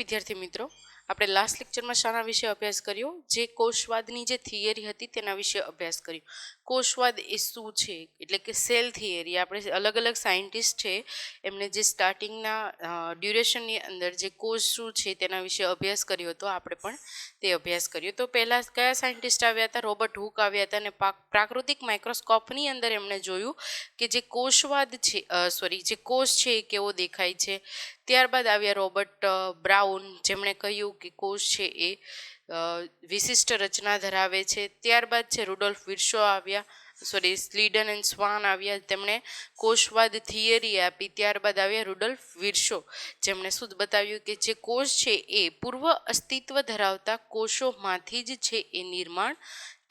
વિદ્યાર્થી મિત્રો, આપણે લાસ્ટ લેક્ચરમાં શાના વિશે અભ્યાસ કર્યો? જે કોષવાદની જે થિયરી હતી તેના વિશે અભ્યાસ કર્યો. કોષવાદ એ શું છે, એટલે કે સેલ થિયરી. આપણે અલગ અલગ સાયન્ટિસ્ટ છે એમને જે સ્ટાર્ટિંગના ડ્યુરેશનની અંદર જે કોષ શું છે તેના વિશે અભ્યાસ કર્યો હતો, આપણે પણ તે અભ્યાસ કર્યો. તો પહેલાં કયા સાયન્ટિસ્ટ આવ્યા હતા? રોબર્ટ હુક આવ્યા હતા અને પ્રાકૃતિક માઇક્રોસ્કોપની અંદર એમણે જોયું કે જે કોષવાદ છે, જે કોષ છે એ કેવો દેખાય છે. ત્યારબાદ આવ્યા રોબર્ટ બ્રાઉન, જેમણે કહ્યું કે કોષ છે એ વિશિષ્ટ રચના ધરાવે છે. ત્યારબાદ છે રુડોલ્ફ વિર્શો આવ્યા, સ્લીડન એન્ડ સ્વાન આવ્યા, તેમણે કોષવાદ થિયરી આપી. ત્યારબાદ આવ્યા રુડોલ્ફ વિર્શો, જેમણે શું બતાવ્યું કે જે કોષ છે એ પૂર્વ અસ્તિત્વ ધરાવતા કોષોમાંથી જ છે એ નિર્માણ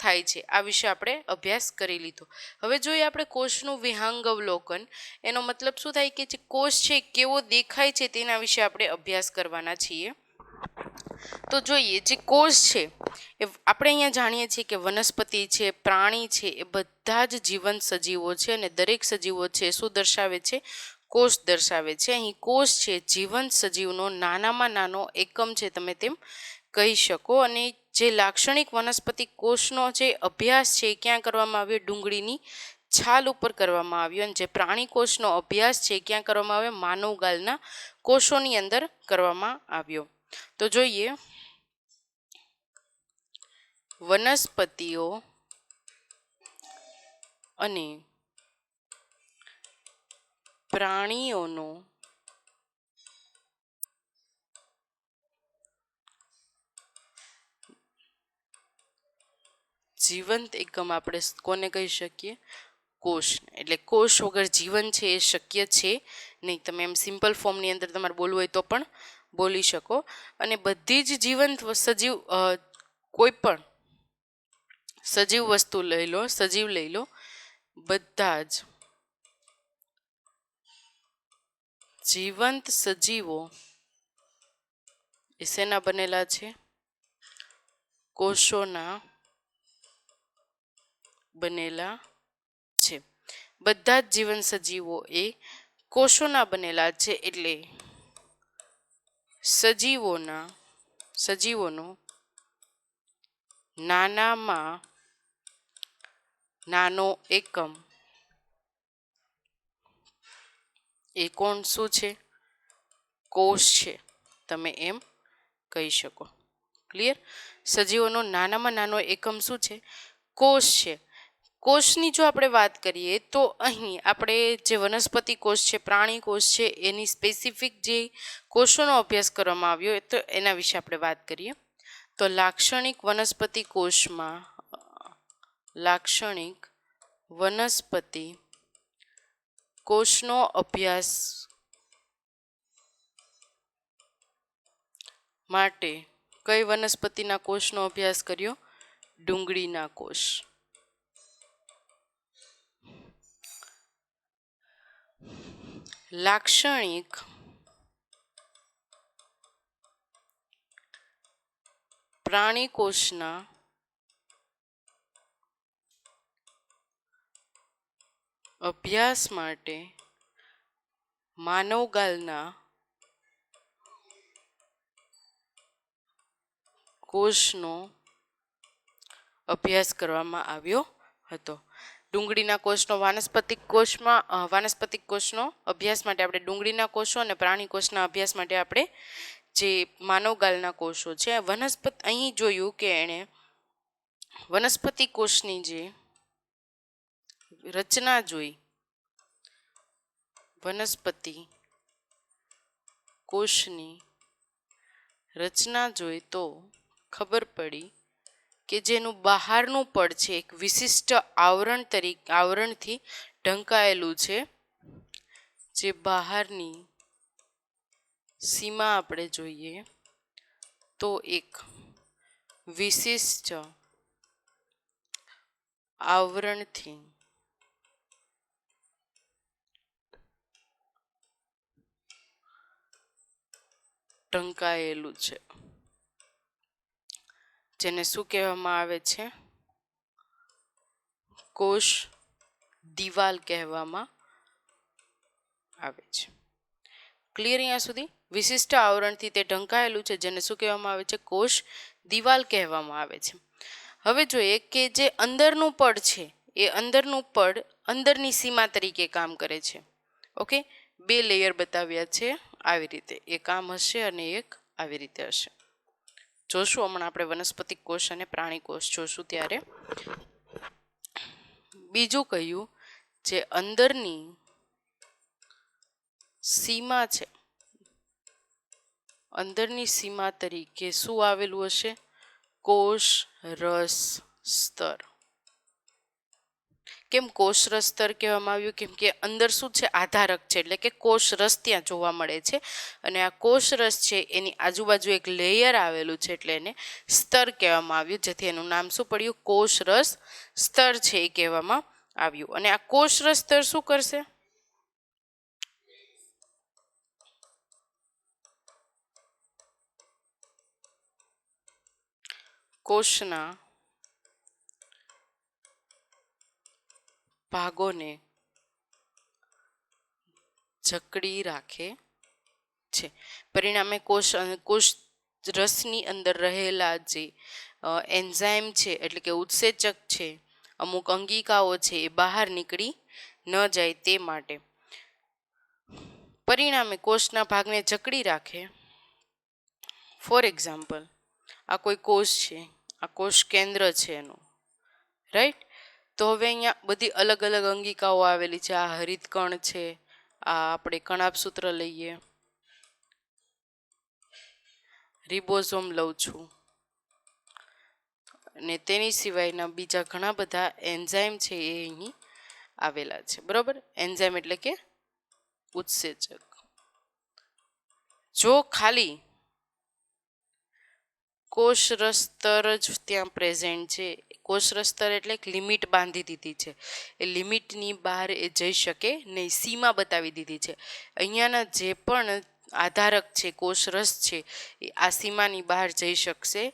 થાય છે. આ વિશે આપણે અભ્યાસ કરી લીધો. હવે જોઈએ આપણે કોષનું વિહંગાવલોકન. એનો મતલબ શું થાય કે જે કોષ છે કેવો દેખાય છે તેના વિશે આપણે અભ્યાસ કરવાના છીએ. તો જોઈએ, જે કોષ છે એ આપણે અહીંયા જાણીએ છીએ કે વનસ્પતિ છે, પ્રાણી છે, એ બધા જ જીવંત સજીવો છે અને દરેક સજીવો છે શું દર્શાવે છે? કોષ દર્શાવે છે. અહીં કોષ છે જીવંત સજીવનો નાનામાં નાનો એકમ છે, તમે તેમ કહી શકો. અને જે લાક્ષણિક વનસ્પતિ કોષનો જે અભ્યાસ છે એ ક્યાં કરવામાં આવ્યો? ડુંગળીની છાલ ઉપર કરવામાં આવ્યો. અને જે પ્રાણી કોષનો અભ્યાસ છે ક્યાં કરવામાં આવ્યો? માનવગાલના કોષોની અંદર કરવામાં આવ્યો. તો જોઈએ, વનસ્પતિઓ અને પ્રાણીઓનો જીવંત એકમ આપણે કોને કહી શકીએ? કોષ. એટલે કોષ વગર જીવન છે એ શક્ય છે નહીં. તમે એમ સિમ્પલ ફોર્મની અંદર તમારે બોલવું હોય તો પણ બોલી શકો. અને બધી જ જીવંત સજીવ, કોઈ પણ સજીવ વસ્તુ લઈ લો, સજીવ લઈ લો, બધા જ જીવંત સજીવો એ શેના બનેલા છે? કોષોના બનેલા છે. બધા જ જીવંત સજીવો એ કોષોના બનેલા છે. એટલે સજીવોનો નાનામાં નાનો એકમ એ કોણ શું છે? કોષ છે. તમે એમ કહી શકો. ક્લિયર? સજીવોનો નાનામાં નાનો એકમ શું છે? કોષ છે. કોષની જો આપણે વાત કરીએ તો અહીં આપણે જે વનસ્પતિ કોષ છે, પ્રાણી કોષ છે, એની સ્પેસિફિક જે કોષોનો અભ્યાસ કરવામાં આવ્યો તો એના વિશે આપણે વાત કરીએ. તો લાક્ષણિક વનસ્પતિ કોષમાં લાક્ષણિક વનસ્પતિ કોષનો અભ્યાસ માટે કઈ વનસ્પતિના કોષનો અભ્યાસ કર્યો? ડુંગળીના કોષ. લાક્ષણિક પ્રાણી કોષના અભ્યાસ માટે માનવગાલના કોષનો અભ્યાસ કરવામાં આવ્યો હતો. ડુંગળીના કોષનો વાનસ્પતિક કોષનો અભ્યાસ માટે આપણે ડુંગળીના કોષો અને પ્રાણી કોષના અભ્યાસ માટે આપણે જે માનવગાલના કોષો છે. અહીં જોયું કે એણે વનસ્પતિ કોષની જે રચના જોઈ, વનસ્પતિ કોષની રચના જોઈ તો ખબર પડી કે જેનું બહારનું પડ છે એક વિશિષ્ટ આવરણથી ઢંકાયેલું છે. જે બહારની સીમા આપણે જોઈએ તો એક વિશિષ્ટ આવરણથી ઢંકાયેલું છે, જેને શું કહેવામાં આવે છે? કોષ દિવાલ કહેવામાં આવે છે. ક્લિયર અહીંયા સુધી? વિશિષ્ટ આવરણથી તે ઢંકાયેલું છે જેને શું કહેવામાં આવે છે? કોષ દિવાલ કહેવામાં આવે છે. હવે જોઈએ કે જે અંદરનું પડ છે એ અંદરનું પડ અંદરની સીમા તરીકે કામ કરે છે. ઓકે, બે લેયર બતાવ્યા છે આવી રીતે, એક આમ હશે અને એક આવી રીતે હશે. જોશું હમણાં આપણે વનસ્પતિ કોષ અને પ્રાણી કોષ જોશું ત્યારે. બીજું કહ્યું જે અંદરની સીમા છે, અંદરની સીમા તરીકે શું આવેલું હશે? કોષ રસ સ્તર. કેમ કોષ રસ સ્તર કહેવામાં આવ્યું? કેમ કે અંદર શું છે? આધારક છે, એટલે કે કોષ રસ ત્યાં જોવા મળે છે અને આ કોષ રસ છે એની આજુબાજુ એક લેયર આવેલું છે એટલે એને સ્તર કહેવામાં આવ્યું, જેથી એનું નામ શું પડ્યું? કોષ રસ સ્તર છે એ કહેવામાં આવ્યું. અને આ કોષ રસ સ્તર શું કરશે? કોષના ભાગોને જકડી રાખે છે. પરિણામે કોષ રસની અંદર રહેલા જે એન્ઝાઇમ છે એટલે કે ઉત્સેચક છે, અમુક અંગિકાઓ છે એ બહાર નીકળી ન જાય તે માટે. પરિણામે કોષના ભાગને જકડી રાખે. ફોર એક્ઝામ્પલ, આ કોઈ કોષ છે, આ કોષ કેન્દ્ર છે એનું, રાઈટ? તો હવે અહીંયા બધી અલગ અલગ અંગિકાઓ આવેલી છે. આ હરિતકણ છે, આ આપણે કણાભસૂત્ર લઈએ, રિબોઝોમ લઉં છું, અને તેની સિવાયના બીજા ઘણા બધા એન્ઝાઇમ છે એ અહીં આવેલા છે. બરોબર? એન્ઝાઇમ એટલે કે ઉત્સેચક. જો ખાલી કોષ રસ સ્તર જ ત્યાં પ્રેઝન્ટ છે, કોષ રસ સ્તર એટલે એક લિમિટ બાંધી દીધી છે, એ લિમિટની બહાર એ જઈ શકે નહીં, સીમા બતાવી દીધી છે. અહીંયાના જે પણ આધારક છે, કોષ રસ છે, એ આ સીમાની બહાર જઈ શકશે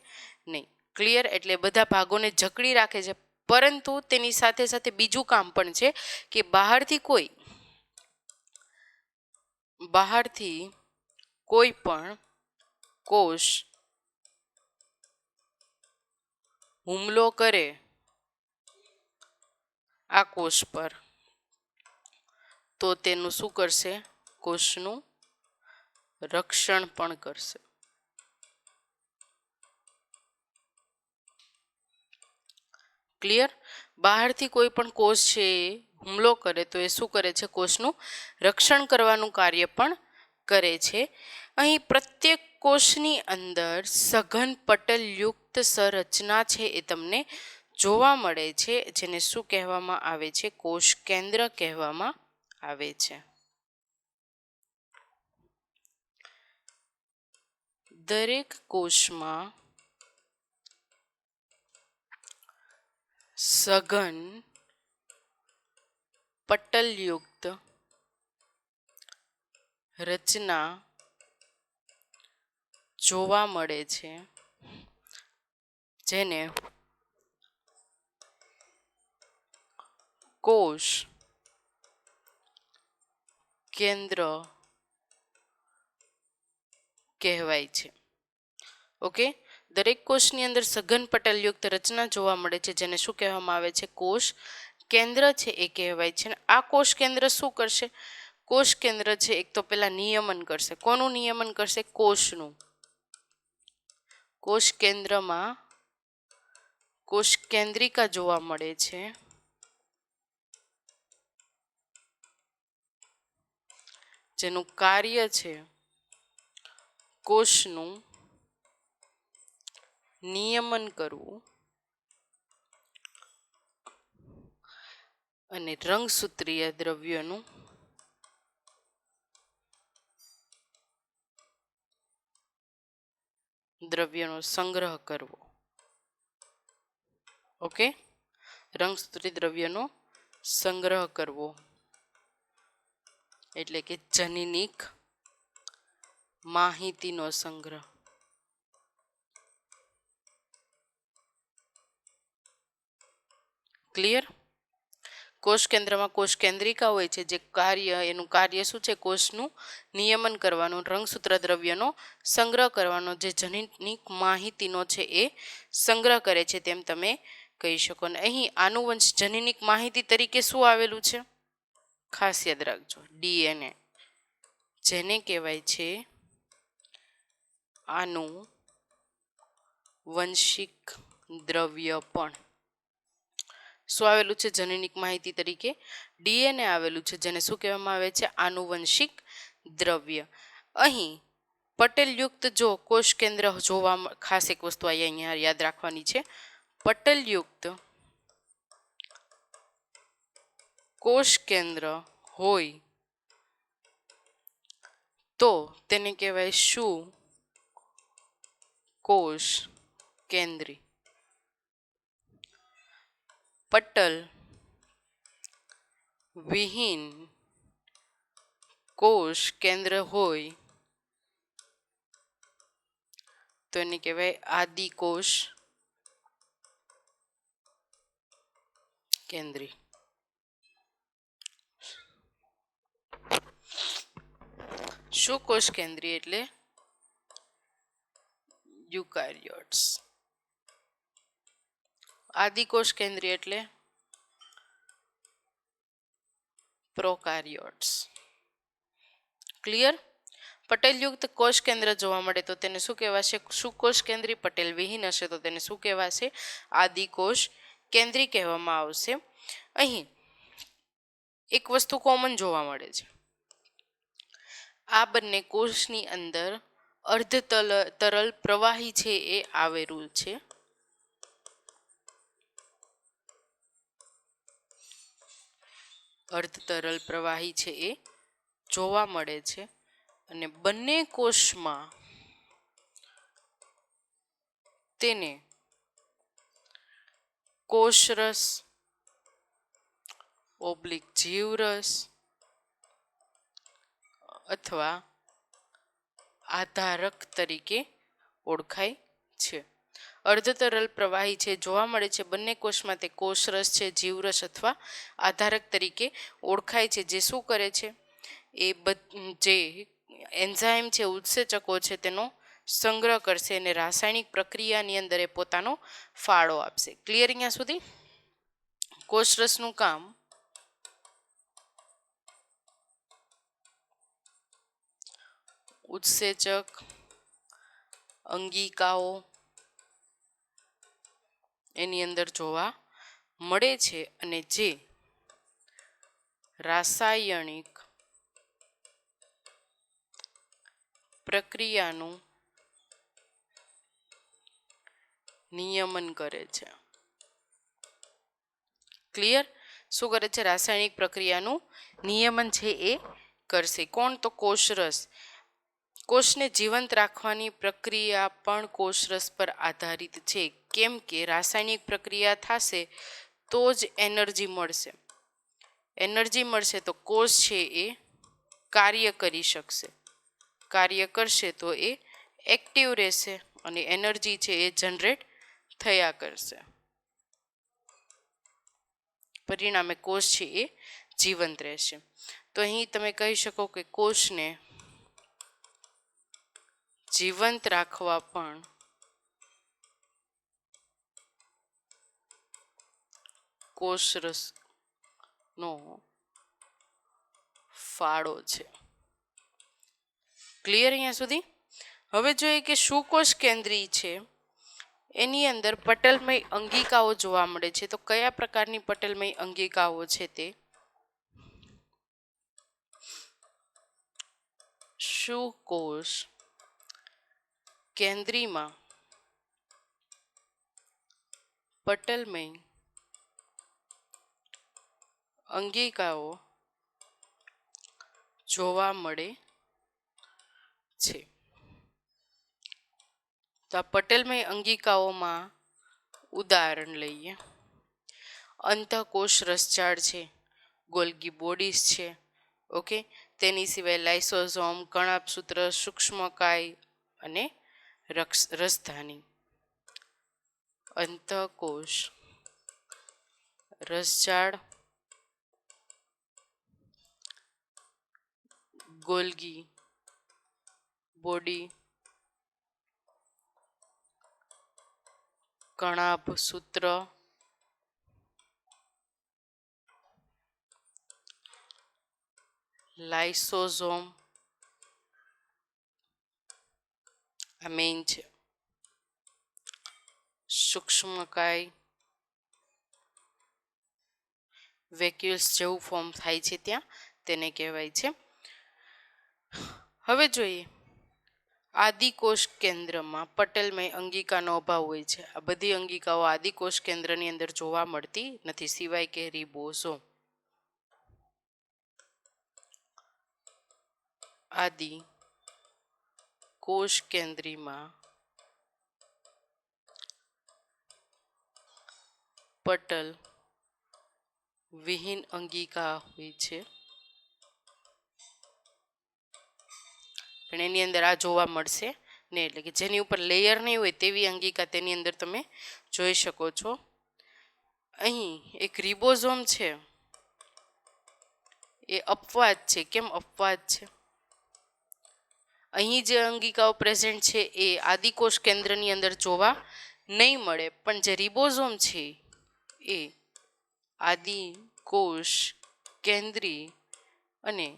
નહીં. ક્લિયર? એટલે બધા ભાગોને જકડી રાખે છે, પરંતુ તેની સાથે સાથે બીજું કામ પણ છે કે બહારથી કોઈ પણ કોષ હુમલો કરે આ કોષ પર તો તેનું શું કરશે? કોષનું રક્ષણ પણ કરશે. ક્લિયર? બહારથી કોઈ પણ કોષ છે એ હુમલો કરે તો એ શું કરે છે? કોષનું રક્ષણ કરવાનું કાર્ય પણ કરે છે. અહીં પ્રત્યેક કોષની અંદર સઘન પટલયુક્ત સંરચના છે એ તમને જોવા મળે છે, જેને શું કહેવામાં આવે છે? કોષ કેન્દ્ર કહેવામાં આવે છે. દરેક કોષમાં સઘન પટલયુક્ત રચના જોવા મળે છે, જેને કોષ કેન્દ્ર કહેવાય છે. ઓકે, દરેક કોષની અંદર સઘન પટલયુક્ત રચના જોવા મળે છે, જેને શું કહેવામાં આવે છે? કોષ કેન્દ્ર છે એ કહેવાય છે. આ કોષ કેન્દ્ર શું કરશે? કોષ કેન્દ્ર છે એક તો પેલા નિયમન કરશે. કોનું નિયમન કરશે? કોષનું. કોષ કેન્દ્રમાં કોષ કેન્દ્રિકા જોવા મળે છે, જેનું કાર્ય છે કોષનું નિયમન કરવું અને રંગસૂત્રીય દ્રવ્યોનું સંગ્રહ કરવો. ઓકે, રંગસૂત્રી દ્રવ્યનો સંગ્રહ કરવો એટલે કે જનીનિક માહિતીનો સંગ્રહ. ક્લિયર? કોષ કેન્દ્રમાં કોષ કેન્દ્રિકા હોય છે, જે એનું કાર્ય શું છે? કોષનું નિયમન કરવાનું, રંગસૂત્ર દ્રવ્યનો સંગ્રહ કરવાનો, જે જનીનિક માહિતીનો છે એ સંગ્રહ કરે છે તેમ તમે કહી શકો. ને અહીં આનુવંશ જનીનિક માહિતી તરીકે શું આવેલું છે? ખાસ યાદ રાખજો, ડીએનએ, જેને કહેવાય છે આનુવંશિક દ્રવ્ય. પણ શું આવેલું છે? જનીનિક માહિતી તરીકે ડીએનએ આવેલું છે, જેને શું કહેવામાં આવે છે? આનુવંશિક દ્રવ્ય. અહીં પટેલયુક્ત જો કોષ કેન્દ્ર જોવા, ખાસ એક વસ્તુ અહીંયા યાદ રાખવાની છે, પટેલયુક્ત કોષ કેન્દ્ર હોય તો તેને કહેવાય શું? કોષ કેન્દ્રી. પટલ વિહીન કોષ કેન્દ્ર હોય તો એને કહેવાય આદિકોષ કેન્દ્રી. શું કોષ કેન્દ્રી એટલે? યુકાર્યોટ્સ. આદિકોષ કેન્દ્રી એટલે પ્રોકાર્યોટ્સ. ક્લિયર? પટેલયુક્ત કોષ કેન્દ્ર જોવા મળે તો તેને શું કહેવાશે? શું કોષ કેન્દ્રી? પટેલ વિહીન હશે તો તેને શું કહેવાશે? આદિકોષ કેન્દ્રી કહેવામાં આવશે. અહીં એક વસ્તુ કોમન જોવા મળે છે, આ બંને કોષની અંદર અર્ધ તરલ પ્રવાહી છે એ આવેલું છે. અર્ધ તરલ પ્રવાહી છે એ જોવા મળે છે, અને બંને કોષમાં તેને કોષરસ ઓબ્લિક જીવરસ અથવા આધારક તરીકે ઓળખાય છે. અર્ધ તરલ પ્રવાહી છે જોવા મળે છે બંને કોષમાં, તે કોષરસ છે, જીવરસ અથવા આધારક તરીકે ઓળખાય છે, જે શું કરે છે? એ જે એન્ઝાઇમ છે, ઉત્સેચકો છે, તેનો સંગ્રહ કરશે અને રાસાયણિક પ્રક્રિયાની અંદર એ પોતાનો ફાળો આપશે. ક્લિયર અહીંયા સુધી? કોષરસનું કામ ઉત્સેચક, અંગિકાઓ એની અંદર જોવા મળે છે, અને જે રાસાયણિક પ્રક્રિયાનું નિયમન કરે છે. ક્લિયર? શું કરે છે? રાસાયણિક પ્રક્રિયાનું નિયમન છે એ કરશે. કોણ? તો કોષરસ. કોષને જીવંત રાખવાની પ્રક્રિયા પણ કોષરસ પર આધારિત છે. કેમ કે રાસાયણિક પ્રક્રિયા થશે તો જ એનર્જી મળશે. એનર્જી મળશે તો કોષ છે એ કાર્ય કરી શકશે. કાર્ય કરશે તો એ એક્ટિવ રહેશે અને એનર્જી છે એ જનરેટ થયા કરશે. પરિણામે કોષ છે એ જીવંત રહેશે. તો અહીં તમે કહી શકો કે કોષને જીવંત રાખવા પણ કોષરસનો ફાળો છે. ક્લિયર અહીંયા સુધી? હવે જોઈએ કે શું કોષ કેન્દ્રી છે એની અંદર પટલમય અંગિકાઓ જોવા મળે છે. તો કયા પ્રકારની પટલમય અંગિકાઓ છે? તે શું કોષ કેન્દ્રીમાં પટલમય અંગિકાઓ જોવા મળે છે. તો આ પટેલમય અંગિકાઓમાં ઉદાહરણ લઈએ. અંતઃકોષ રસજાળ છે, ગોલ્ગી બોડીઝ છે, ઓકે. તેની સિવાય લાઇસોઝોમ, કણાભસૂત્ર, સૂક્ષ્મકાય અને રસધાની. અંતઃકોષ રસજાળ, ગોલ્ગી, બોડી, કણાભ સૂત્ર, લાઇસોઝોમ, આ મેઇન છે, સૂક્ષ્મકાય, વેક્યુલ્સ જેવું ફોર્મ થાય છે ત્યાં, તેને કહેવાય છે. હવે જોઈએ, આદિકોષ કેન્દ્રમાં પટેલમય અંગિકાનો અભાવ હોય છે. આ બધી અંગિકાઓ આદિકોષ કેન્દ્રની અંદર જોવા મળતી નથી, સિવાય કે રિબોઝોમ. આદિ કોષ કેન્દ્રીમાં પટલ વિહીન અંગિકા હોય છે, પણ એની અંદર આ જોવા મળશે ને, એટલે કે જેની ઉપર લેયર નહીં હોય તેવી અંગિકા તેની અંદર તમે જોઈ શકો છો. અહીં એક રિબોઝોમ છે, એ અપવાદ છે. કેમ અપવાદ છે? અહીં જે અંગિકાઓ પ્રેઝન્ટ છે એ આદિકોષ કેન્દ્રની અંદર જોવા નહીં મળે, પણ જે રિબોઝોમ છે એ આદિકોષ કેન્દ્રી અને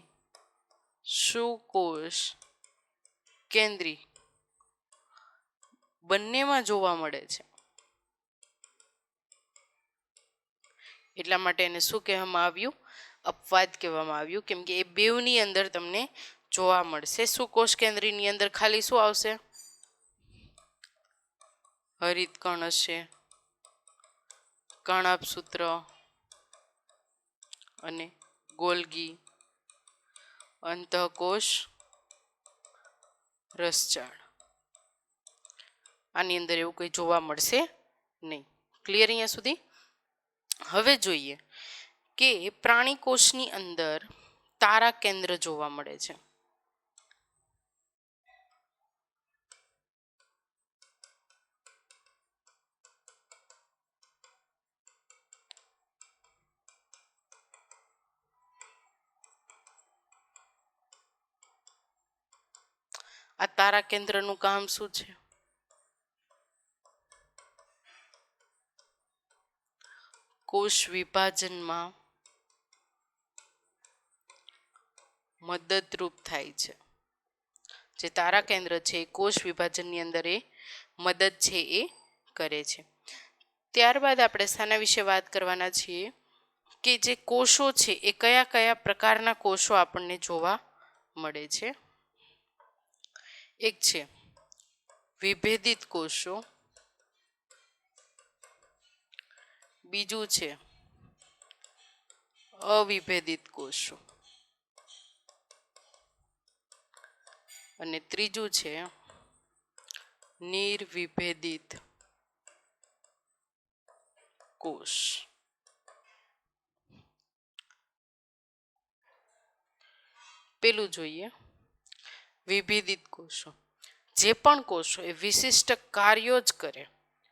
સુકોષ કેન્દ્રી બંનેમાં જોવા મળે છે. એટલા માટે એને શું કહેવામાં આવ્યું? અપવાદ કહેવામાં આવ્યું, કેમ કે એ બેવની અંદર તમને જોવા મળશે. સુકોષ કેન્દ્રીની અંદર ખાલી શું આવશે? હરિતકણ હશે, કણાભ સૂત્ર અને ગોલ્ગી, અંતઃકોષ રસજાળ. આની અંદર એવું કંઈ જોવા મળશે નહીં. ક્લિયર અહીંયા સુધી? હવે જોઈએ કે પ્રાણી કોષની અંદર તારા કેન્દ્ર જોવા મળે છે. આ તારા કેન્દ્રનું કામ શું છે? કોષ વિભાજનમાં મદદરૂપ થાય છે. જે તારા કેન્દ્ર છે એ કોષ વિભાજનની અંદર એ મદદ છે એ કરે છે. ત્યારબાદ આપણે શાના વિશે વાત કરવાના છીએ કે જે કોષો છે એ કયા કયા પ્રકારના કોષો આપણને જોવા મળે છે. એક છે વિભેદિત કોષો, બીજું છે અવિભેદિત કોષો અને ત્રીજું છે નિર્વિભેદિત કોષ. પેલું જોઈએ વિભેદિત કોષો. જે પણ કોષો એ વિશિષ્ટ કાર્યો જ કરે,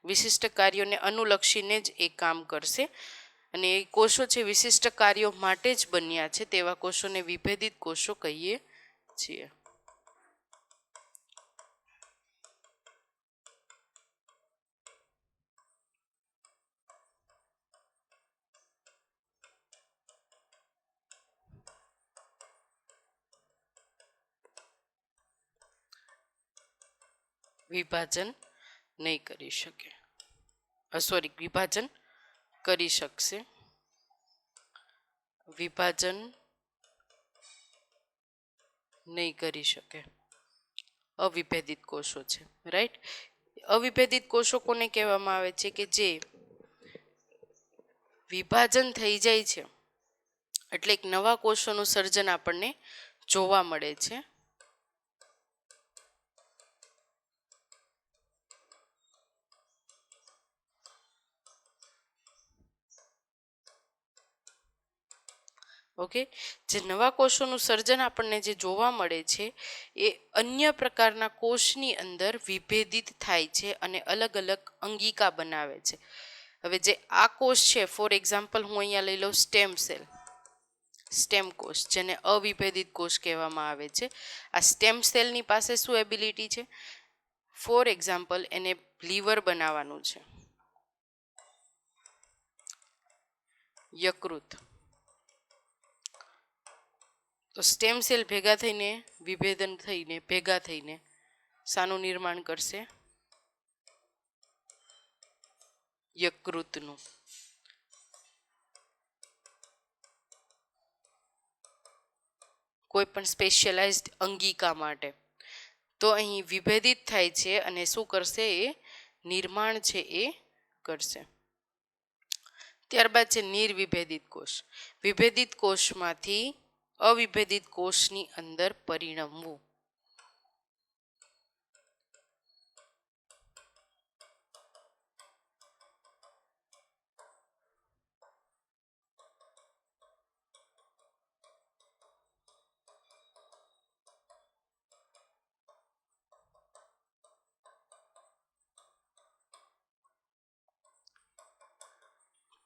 વિશિષ્ટ કાર્યોને અનુલક્ષીને જ એ કામ કરશે અને એ કોષો છે વિશિષ્ટ કાર્યો માટે જ બન્યા છે, તેવા કોષોને વિભેદિત કોષો કહીએ છીએ. વિભાજન નહીં કરી શકે, સોરી, વિભાજન કરી શકશે. વિભાજન નહીં કરી શકે, અવિભેદિત કોષો છે. રાઈટ? અવિભેદિત કોષો કોને કહેવામાં આવે છે? કે જે વિભાજન થઈ જાય છે એટલે એક નવા કોષોનું સર્જન આપણને જોવા મળે છે. ઓકે, જે નવા કોષોનું સર્જન આપણને જે જોવા મળે છે એ અન્ય પ્રકારના કોષની અંદર વિભેદિત થાય છે અને અલગ અલગ અંગિકા બનાવે છે. હવે જે આ કોષ છે, ફોર એક્ઝામ્પલ હું અહીંયા લઈ લઉં સ્ટેમ સેલ. સ્ટેમ કોષ, જેને અવિભેદિત કોષ કહેવામાં આવે છે. આ સ્ટેમ સેલની પાસે શું એબિલિટી છે? ફોર એક્ઝામ્પલ, એને લીવર બનાવવાનું છે, યકૃત, તો સ્ટેમ સેલ ભેગા થઈને વિભેદન થઈને ભેગા થઈને શાનું નિર્માણ કરશે? યકૃતનું. કોઈ પણ સ્પેશિયલાઇઝ્ડ અંગિકા માટે. તો અહીં વિભેદિત થાય છે અને શું કરશે? એ નિર્માણ છે એ કરશે. ત્યારબાદ છે નિર્વિભેદિત કોષ. વિભેદિત કોષમાંથી અવિભેદિત કોષની અંદર પરિણમવું.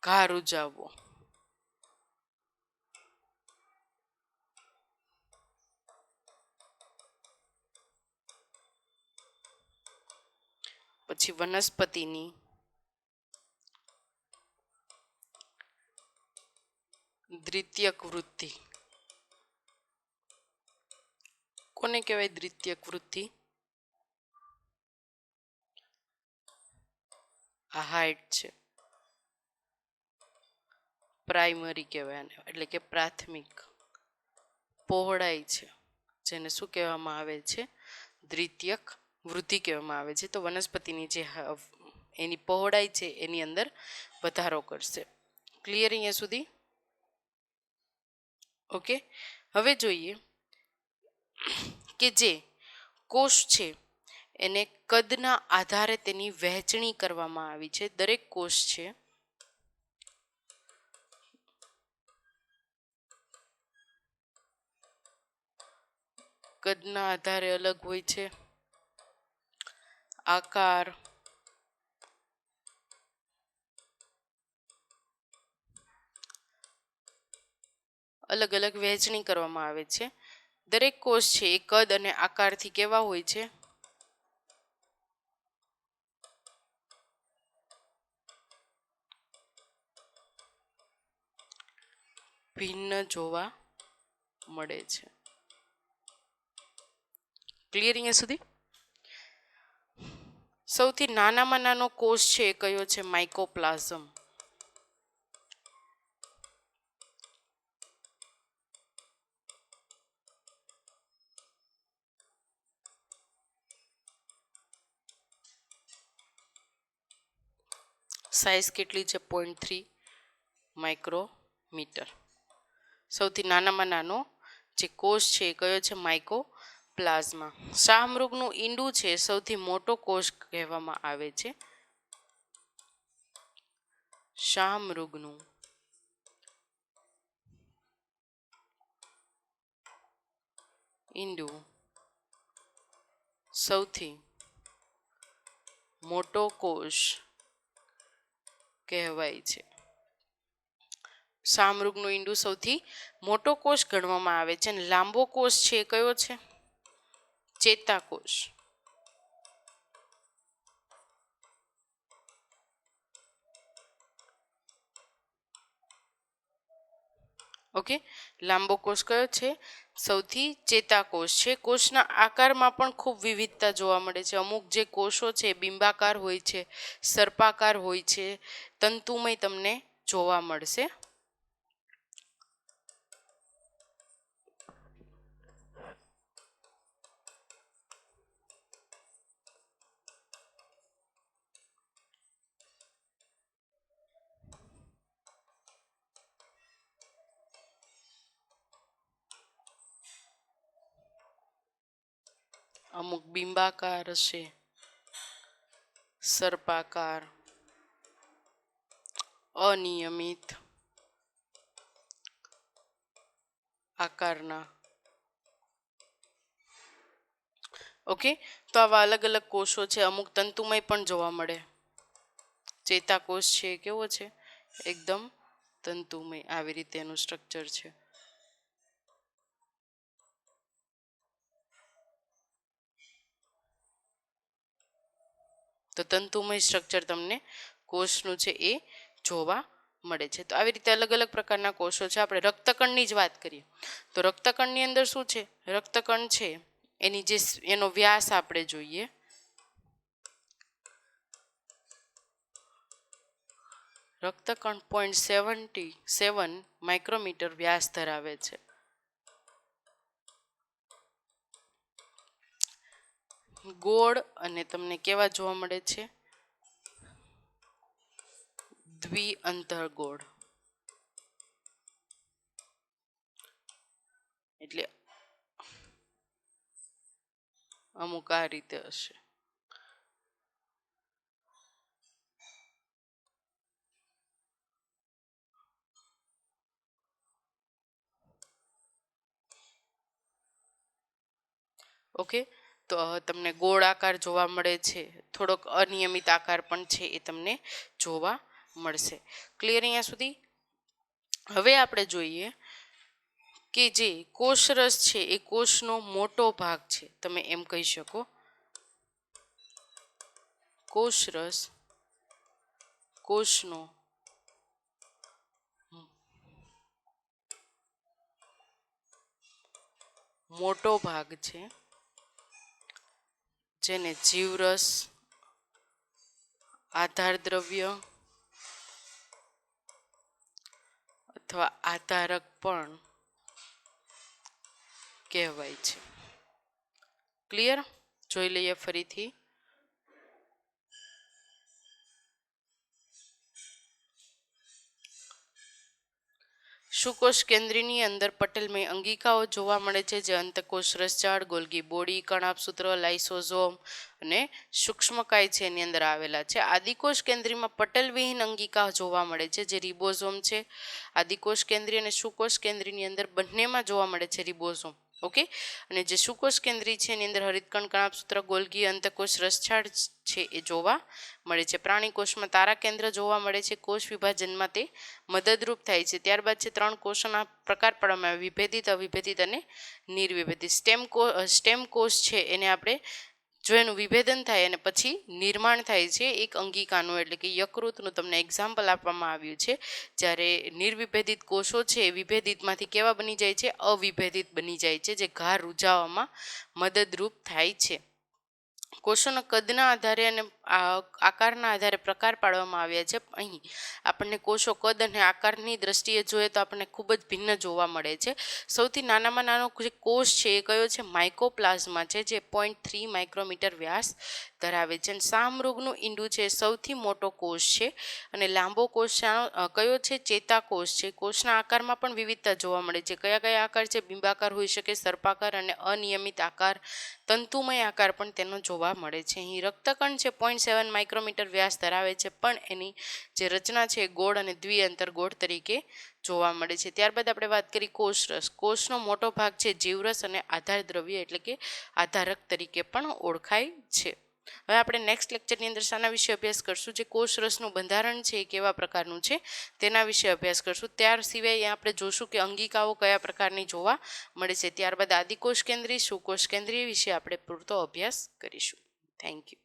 ઘા રૂજાવવો. પછી વનસ્પતિની દ્વિતીયક વૃદ્ધિ. કોને કહેવાય દ્વિતીયક વૃદ્ધિ? આ હાઇટ છે, પ્રાઇમરી કહેવાય આને, એટલે કે પ્રાથમિક પહોળાઈ છે, જેને શું કહેવામાં આવે છે? દ્વિતીયક વૃદ્ધિ કહેવામાં આવે છે. તો વનસ્પતિની જે એની પહોળાઈ છે એની અંદર વધારો કરશે. ક્લિયર અહીંયા સુધી? ઓકે. હવે જોઈએ કે જે કોષ છે એને કદના આધારે તેની વહેંચણી કરવામાં આવી છે. દરેક કોષ છે કદના આધારે અલગ હોય છે, આકાર, અલગ અલગ વહેંચણી કરવામાં આવે છે. દરેક કોષ છે એ કદ અને આકારથી કેવા હોય છે? ભિન્ન જોવા મળે છે. ક્લિયર અહીંયા સુધી? સૌથી નાનામાં નાનો કોષ છે એ કયો છે? માઇકોપ્લાઝમ. સાઇઝ કેટલી છે? 0.3 માઇક્રોમીટર. સૌથી નાનામાં નાનો જે કોષ છે એ કયો છે? માઇકોપ્લાઝમા. શાહમૃગનું ઈંડું છે સૌથી મોટો કોષ કહેવામાં આવે છે. શાહમૃગનું ઈંડું સૌથી મોટો કોષ કહેવાય છે. શાહમૃગનું ઈંડું સૌથી મોટો કોષ ગણવામાં આવે છે. અને લાંબો કોષ છે એ કયો છે? ચેતાકોષ. ઓકે. લાંબો કોષ કયો છે? સૌથી ચેતાકોષ છે. કોષના આકારમાં પણ ખૂબ વિવિધતા જોવા મળે છે. અમુક જે કોષો છે બિંબાકાર હોય છે, સર્પાકાર હોય છે, તંતુમય તમને જોવા મળશે. અમુક બિંબાકાર હશે, સર્પાકાર, અનિયમિત આકારના. ઓકે. તો આવા અલગ અલગ કોષો છે. અમુક તંતુમય પણ જોવા મળે. ચેતાકોષ છે કેવો છે? એકદમ તંતુમય. આવી રીતે એનું સ્ટ્રક્ચર છે. તો તંતુમય સ્ટ્રક્ચર તમને કોષનું છે એ જોવા મળે છે. તો આવી રીતે અલગ અલગ પ્રકારના કોષો છે. આપણે રક્તકણની જ વાત કરીએ તો રક્તકણની અંદર શું છે, રક્તકણ છે એની જે એનો વ્યાસ આપણે જોઈએ, રક્તકણ 0.77 માઇક્રોમીટર વ્યાસ ધરાવે છે. ગોળ અને તમને કેવા જોવા મળે છે, દ્વિઅંતરગોળ. એટલે અમુક આ રીતે હશે. ઓકે, તો તમને ગોળ આકાર જોવા મળે છે, થોડોક અનિયમિત આકાર પણ છે એ તમને જોવા મળશે. ક્લિયર અહીંયા સુધી? હવે આપણે જોઈએ કે જે કોષરસ છે એ કોષનો મોટો ભાગ છે. તમે એમ કહી શકો કોષરસ કોષનો મોટો ભાગ છે, જેને જીવરસ, આધાર દ્રવ્ય અથવા આધારક પણ કહેવાય છે. ક્લિયર? જોઈ લઈએ ફરીથી. સુકોષ કેન્દ્રની અંદર પટેલમય અંગિકાઓ જોવા મળે છે, જે અંતકોષ, રસજાળ, ગોલ્ગી બોડી, કણાભસૂત્ર, લાઇસોઝોમ અને સૂક્ષ્મકાય છે એની અંદર આવેલા છે. આદિકોષ કેન્દ્રીમાં પટલવિહીન અંગિકા જોવા મળે છે, જે રિબોઝોમ છે. આદિકોષ કેન્દ્રી અને સુકોષ કેન્દ્રીની અંદર બંનેમાં જોવા મળે છે રિબોઝોમ. ઓકે, અને જે સુકોષ કેન્દ્રી છે એની અંદર હરિતકણ, કણાભસૂત્ર, ગોલ્ગી, અંતકોષ, રસછાડ છે એ જોવા મળે છે. પ્રાણી કોષમાં તારા કેન્દ્ર જોવા મળે છે. કોષ વિભાજનમાં તે મદદરૂપ થાય છે. ત્યારબાદ છે 3 કોષોના પ્રકાર પાડવામાં આવે: વિભેદિત, અવિભેદિત અને નિર્વિભેદિત. સ્ટેમ કોષ છે એને આપણે જો એનું વિભેદન થાય અને પછી નિર્માણ થાય છે એક અંગિકાનું, એટલે કે યકૃતનું તમને એક્ઝામ્પલ આપવામાં આવ્યું છે. જ્યારે નિર્વિભેદિત કોષો છે એ વિભેદિતમાંથી કેવા બની જાય છે, અવિભેદિત બની જાય છે, જે ઘા રૂઝાવામાં મદદરૂપ થાય છે. કોષોના કદના આધારે અને આકારના આધારે પ્રકાર પાડવામાં આવ્યા છે. અહીં આપણને કોષો કદ અને આકારની દ્રષ્ટિએ જોઈએ તો આપણને ખૂબ જ ભિન્ન જોવા મળે છે. સૌથી નાનામાં નાનો જે કોષ છે એ કયો છે, માઇકોપ્લાઝમા છે, જે 0.3 માઇક્રોમીટર વ્યાસ ધરાવે છે. અને શાહમૃગનું ઈંડું છે સૌથી મોટો કોષ છે. અને લાંબો કોષ કયો છે, ચેતાકોષ છે. કોષના આકારમાં પણ વિવિધતા જોવા મળે છે. કયા કયા આકાર છે? બિંબાકાર હોઈ શકે, સર્પાકાર અને અનિયમિત આકાર, તંતુમય આકાર પણ તેનો જોવા મળે છે. અહીં રક્તકણ છે 0.7 માઇક્રોમીટર વ્યાસ ધરાવે છે, પણ એની જે રચના છે ગોળ અને દ્વિઅંતરગોળ તરીકે જોવા મળે છે. ત્યારબાદ આપણે વાત કરી કોષરસ. કોષનો મોટો ભાગ છે જીવરસ અને આધાર દ્રવ્ય એટલે કે આધારક તરીકે પણ ઓળખાય છે. હવે આપણે નેક્સ્ટ લેક્ચરની અંદર શાના વિશે અભ્યાસ કરશું? જે કોષરસનું બંધારણ છે એ કેવા પ્રકારનું છે તેના વિશે અભ્યાસ કરશું. ત્યાર સિવાય આપણે જોશું કે અંગિકાઓ કયા પ્રકારની જોવા મળે છે. ત્યારબાદ આદિકોષ કેન્દ્રી, સુકોષ કેન્દ્રી વિશે આપણે પૂરતો અભ્યાસ કરીશું. Thank you.